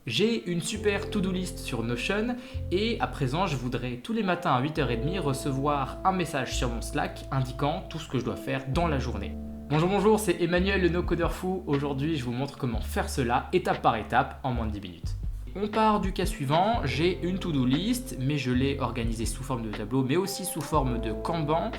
J'ai une super to-do list sur Notion et à présent je voudrais tous les matins à 8h30 recevoir un message sur mon Slack indiquant tout ce que je dois faire dans la journée. Bonjour, c'est Emmanuel le no-codeur fou. Aujourd'hui je vous montre comment faire cela étape par étape en moins de 10 minutes. On part du cas suivant, j'ai une to-do list mais je l'ai organisée sous forme de tableau mais aussi sous forme de Kanban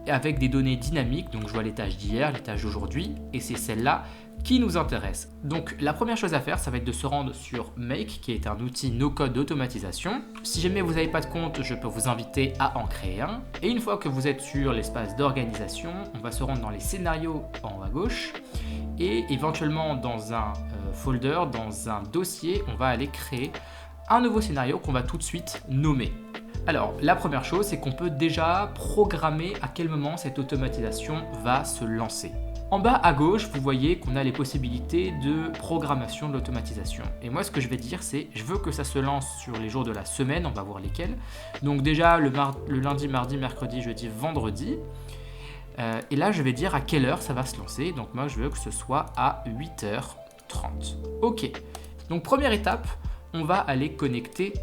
avec des données dynamiques, donc je vois les tâches d'hier, les tâches d'aujourd'hui et c'est celle-là qui nous intéresse. Donc la première chose à faire, ça va être de se rendre sur Make, qui est un outil no-code d'automatisation. Si jamais vous n'avez pas de compte, je peux vous inviter à en créer un. Et une fois que vous êtes sur l'espace d'organisation, on va se rendre dans les scénarios en haut à gauche et éventuellement dans un folder, dans un dossier, on va aller créer un nouveau scénario qu'on va tout de suite nommer. Alors, la première chose, c'est qu'on peut déjà programmer à quel moment cette automatisation va se lancer. En bas à gauche, vous voyez qu'on a les possibilités de programmation de l'automatisation. Et moi, ce que je vais dire, c'est je veux que ça se lance sur les jours de la semaine, on va voir lesquels. Donc déjà, le lundi, mardi, mercredi, jeudi, vendredi. Et là, je vais dire à quelle heure ça va se lancer. Donc moi, je veux que ce soit à 8h30. Ok. Donc première étape, on va aller connecter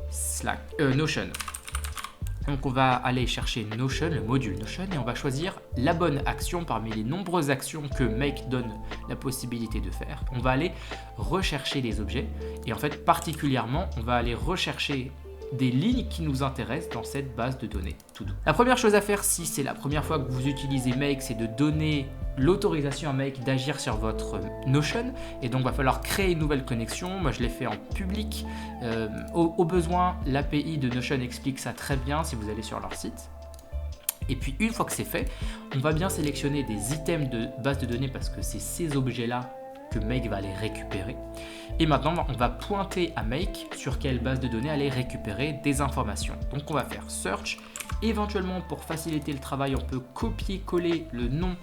Notion. Donc on va aller chercher Notion, le module Notion, et on va choisir la bonne action parmi les nombreuses actions que Make donne la possibilité de faire. On va aller rechercher les objets et en fait particulièrement on va aller rechercher des lignes qui nous intéressent dans cette base de données To-Do. La première chose à faire si c'est la première fois que vous utilisez Make, c'est de donner l'autorisation à Make d'agir sur votre Notion et donc il va falloir créer une nouvelle connexion. Moi je l'ai fait en public. Au besoin, l'API de Notion explique ça très bien si vous allez sur leur site. Et puis une fois que c'est fait, on va bien sélectionner des items de base de données parce que c'est ces objets-là que Make va aller récupérer. Et maintenant, on va pointer à Make sur quelle base de données aller récupérer des informations. Donc on va faire Search. Éventuellement, pour faciliter le travail, on peut copier-coller le nom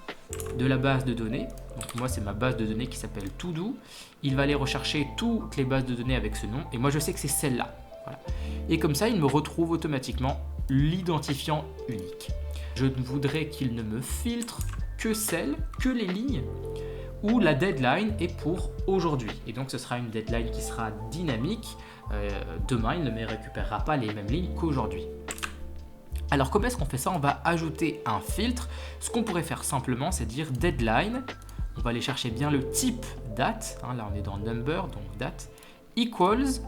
de la base de données. Donc moi, c'est ma base de données qui s'appelle To-Do. Il va aller rechercher toutes les bases de données avec ce nom. Et moi, je sais que c'est celle-là. Voilà. Et comme ça, il me retrouve automatiquement l'identifiant unique. Je voudrais qu'il ne me filtre que les lignes où la deadline est pour aujourd'hui. Et donc, ce sera une deadline qui sera dynamique. Demain, il ne me récupérera pas les mêmes lignes qu'aujourd'hui. Alors, comment est-ce qu'on fait ça? On va ajouter un filtre. Ce qu'on pourrait faire simplement, c'est dire deadline. On va aller chercher bien le type date. Là, on est dans number, donc date. Equals.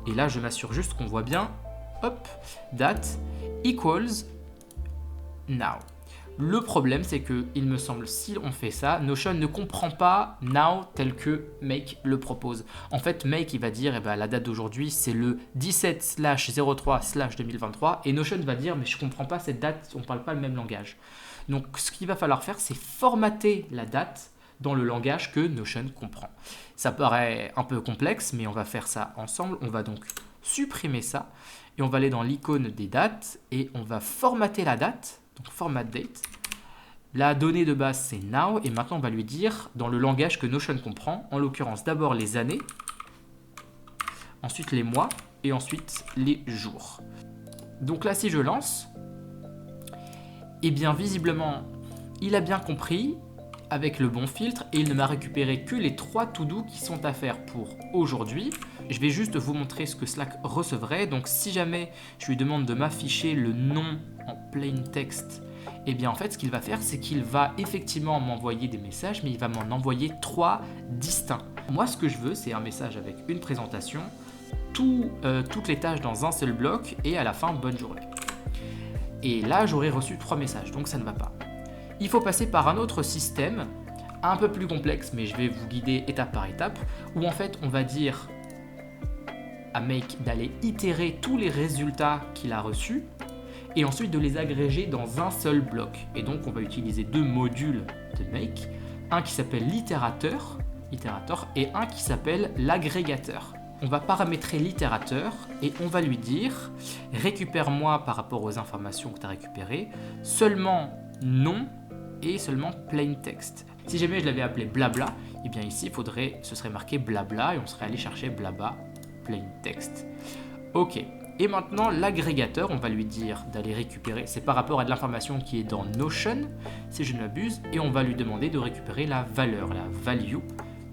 Et là, je m'assure juste qu'on voit bien. Hop, date equals now. Le problème, c'est que, il me semble, si on fait ça, Notion ne comprend pas now tel que Make le propose. En fait, Make, il va dire, la date d'aujourd'hui, c'est le 17/03/2023. Et Notion va dire, mais je ne comprends pas cette date, on ne parle pas le même langage. Donc, ce qu'il va falloir faire, c'est formater la date dans le langage que Notion comprend. Ça paraît un peu complexe, mais on va faire ça ensemble. On va donc supprimer ça et on va aller dans l'icône des dates et on va formater la date. Donc format date. La donnée de base c'est now et maintenant on va lui dire dans le langage que Notion comprend, en l'occurrence d'abord les années, ensuite les mois et ensuite les jours. Donc là si je lance, eh bien visiblement il a bien compris avec le bon filtre et il ne m'a récupéré que les 3 to-do qui sont à faire pour aujourd'hui. Je vais juste vous montrer ce que Slack recevrait. Donc si jamais je lui demande de m'afficher le nom en plain text, eh bien en fait ce qu'il va faire c'est qu'il va effectivement m'envoyer des messages mais il va m'en envoyer 3 distincts. Moi ce que je veux c'est un message avec une présentation, toutes les tâches dans un seul bloc et à la fin bonne journée. Et là j'aurais reçu 3 messages donc ça ne va pas. Il faut passer par un autre système un peu plus complexe mais je vais vous guider étape par étape où en fait on va dire à Make d'aller itérer tous les résultats qu'il a reçus et ensuite de les agréger dans un seul bloc. Et donc on va utiliser 2 modules de Make, un qui s'appelle l'itérateur et un qui s'appelle l'agrégateur. On va paramétrer l'itérateur et on va lui dire récupère-moi par rapport aux informations que tu as récupérées seulement nom et seulement plain text. Si jamais je l'avais appelé blabla, et bien ici ce serait marqué blabla et on serait allé chercher blabla plain text. Ok, et maintenant l'agrégateur, on va lui dire d'aller récupérer, c'est par rapport à de l'information qui est dans Notion, si je ne m'abuse, et on va lui demander de récupérer la valeur, la value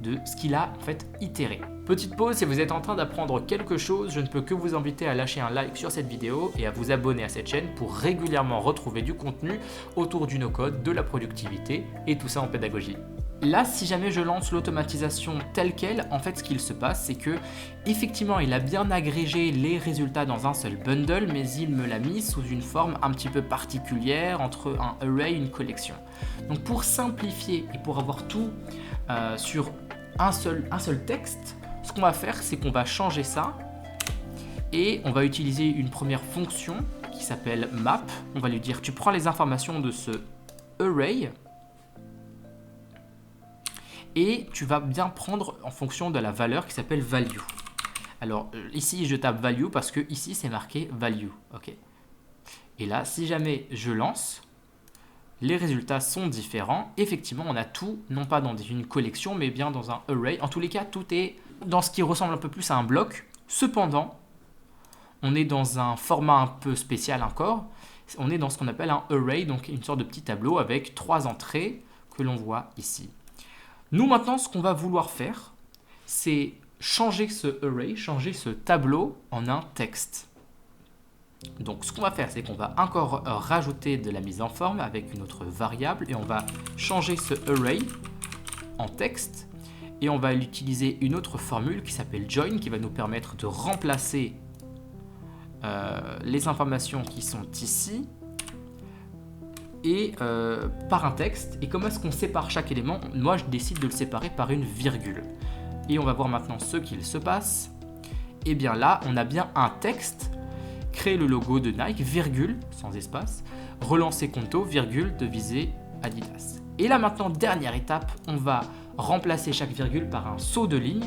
de ce qu'il a en fait itéré. Petite pause, si vous êtes en train d'apprendre quelque chose, je ne peux que vous inviter à lâcher un like sur cette vidéo et à vous abonner à cette chaîne pour régulièrement retrouver du contenu autour du no-code, de la productivité et tout ça en pédagogie. Là, si jamais je lance l'automatisation telle qu'elle, en fait ce qu'il se passe, c'est que effectivement il a bien agrégé les résultats dans un seul bundle, mais il me l'a mis sous une forme un petit peu particulière entre un array et une collection. Donc pour simplifier et pour avoir tout sur un seul texte, ce qu'on va faire, c'est qu'on va changer ça et on va utiliser une première fonction qui s'appelle map. On va lui dire tu prends les informations de ce array et tu vas bien prendre en fonction de la valeur qui s'appelle value. Alors ici je tape value parce que ici c'est marqué value. Okay. Et là si jamais je lance, les résultats sont différents. Effectivement on a tout, non pas dans une collection mais bien dans un array. En tous les cas tout est dans ce qui ressemble un peu plus à un bloc. Cependant, on est dans un format un peu spécial encore. On est dans ce qu'on appelle un array, donc une sorte de petit tableau avec 3 entrées que l'on voit ici. Nous maintenant, ce qu'on va vouloir faire, c'est changer ce array, changer ce tableau en un texte. Donc ce qu'on va faire, c'est qu'on va encore rajouter de la mise en forme avec une autre variable et on va changer ce array en texte. Et on va utiliser une autre formule qui s'appelle join qui va nous permettre de remplacer les informations qui sont ici et par un texte. Et comment est-ce qu'on sépare chaque élément? Moi je décide de le séparer par une virgule. Et on va voir maintenant ce qu'il se passe. Et bien là on a bien un texte, créer le logo de Nike, virgule, sans espace, relancer Conto, virgule, deviser Adidas. Et là maintenant, dernière étape, on va remplacer chaque virgule par un saut de ligne.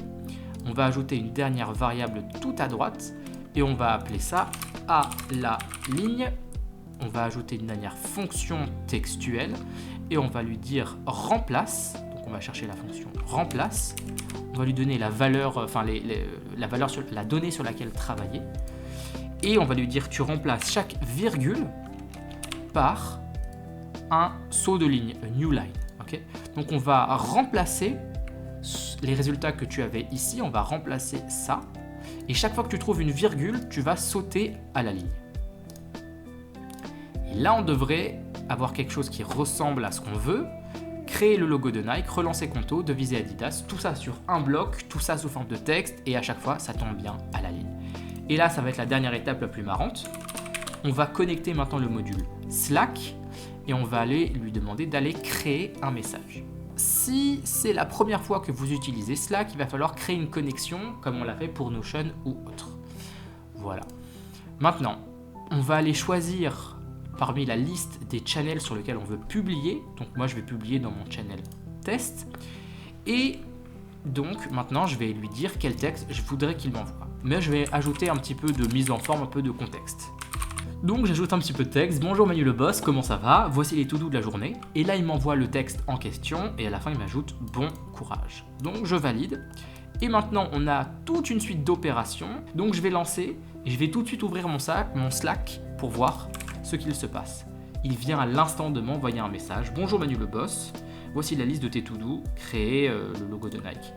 On va ajouter une dernière variable tout à droite et on va appeler ça à la ligne. On va ajouter une dernière fonction textuelle et on va lui dire remplace. Donc on va chercher la fonction remplace. On va lui donner la valeur, la donnée sur laquelle travailler. Et on va lui dire tu remplaces chaque virgule par un saut de ligne, a new line. Okay. Donc on va remplacer les résultats que tu avais ici, on va remplacer ça. Et chaque fois que tu trouves une virgule, tu vas sauter à la ligne. Et là, on devrait avoir quelque chose qui ressemble à ce qu'on veut. Créer le logo de Nike, relancer Conto, deviser Adidas, tout ça sur un bloc, tout ça sous forme de texte, et à chaque fois, ça tombe bien à la ligne. Et là, ça va être la dernière étape la plus marrante. On va connecter maintenant le module Slack, et on va aller lui demander d'aller créer un message. Si c'est la première fois que vous utilisez Slack, il va falloir créer une connexion comme on l'a fait pour Notion ou autre. Voilà. Maintenant, on va aller choisir parmi la liste des channels sur lesquels on veut publier. Donc moi, je vais publier dans mon channel test. Et donc maintenant, je vais lui dire quel texte je voudrais qu'il m'envoie. Mais je vais ajouter un petit peu de mise en forme, un peu de contexte. Donc j'ajoute un petit peu de texte. Bonjour Manu le boss, comment ça va? Voici les to-do de la journée. Et là il m'envoie le texte en question et à la fin il m'ajoute bon courage. Donc je valide. Et maintenant on a toute une suite d'opérations. Donc je vais lancer et je vais tout de suite ouvrir mon Slack pour voir ce qu'il se passe. Il vient à l'instant de m'envoyer un message. Bonjour Manu le boss, voici la liste de tes to-do, créer le logo de Nike.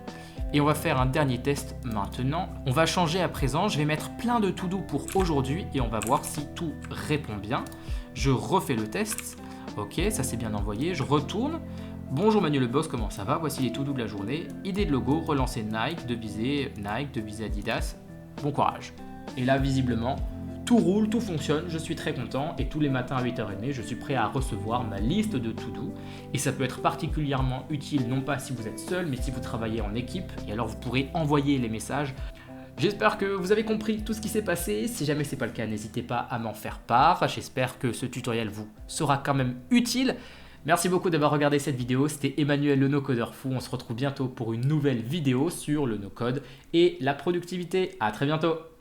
Et on va faire un dernier test maintenant. On va changer à présent. Je vais mettre plein de to-do pour aujourd'hui et on va voir si tout répond bien. Je refais le test. Ok, ça c'est bien envoyé. Je retourne. Bonjour Manu le boss, comment ça va? Voici les to-do de la journée. Idée de logo, relancer Nike, deviser Adidas. Bon courage. Et là, visiblement, tout roule, tout fonctionne, je suis très content et tous les matins à 8h30, je suis prêt à recevoir ma liste de to-do et ça peut être particulièrement utile, non pas si vous êtes seul, mais si vous travaillez en équipe et alors vous pourrez envoyer les messages. J'espère que vous avez compris tout ce qui s'est passé. Si jamais ce n'est pas le cas, n'hésitez pas à m'en faire part. J'espère que ce tutoriel vous sera quand même utile. Merci beaucoup d'avoir regardé cette vidéo. C'était Emmanuel le no-codeur fou. On se retrouve bientôt pour une nouvelle vidéo sur le no-code et la productivité. À très bientôt.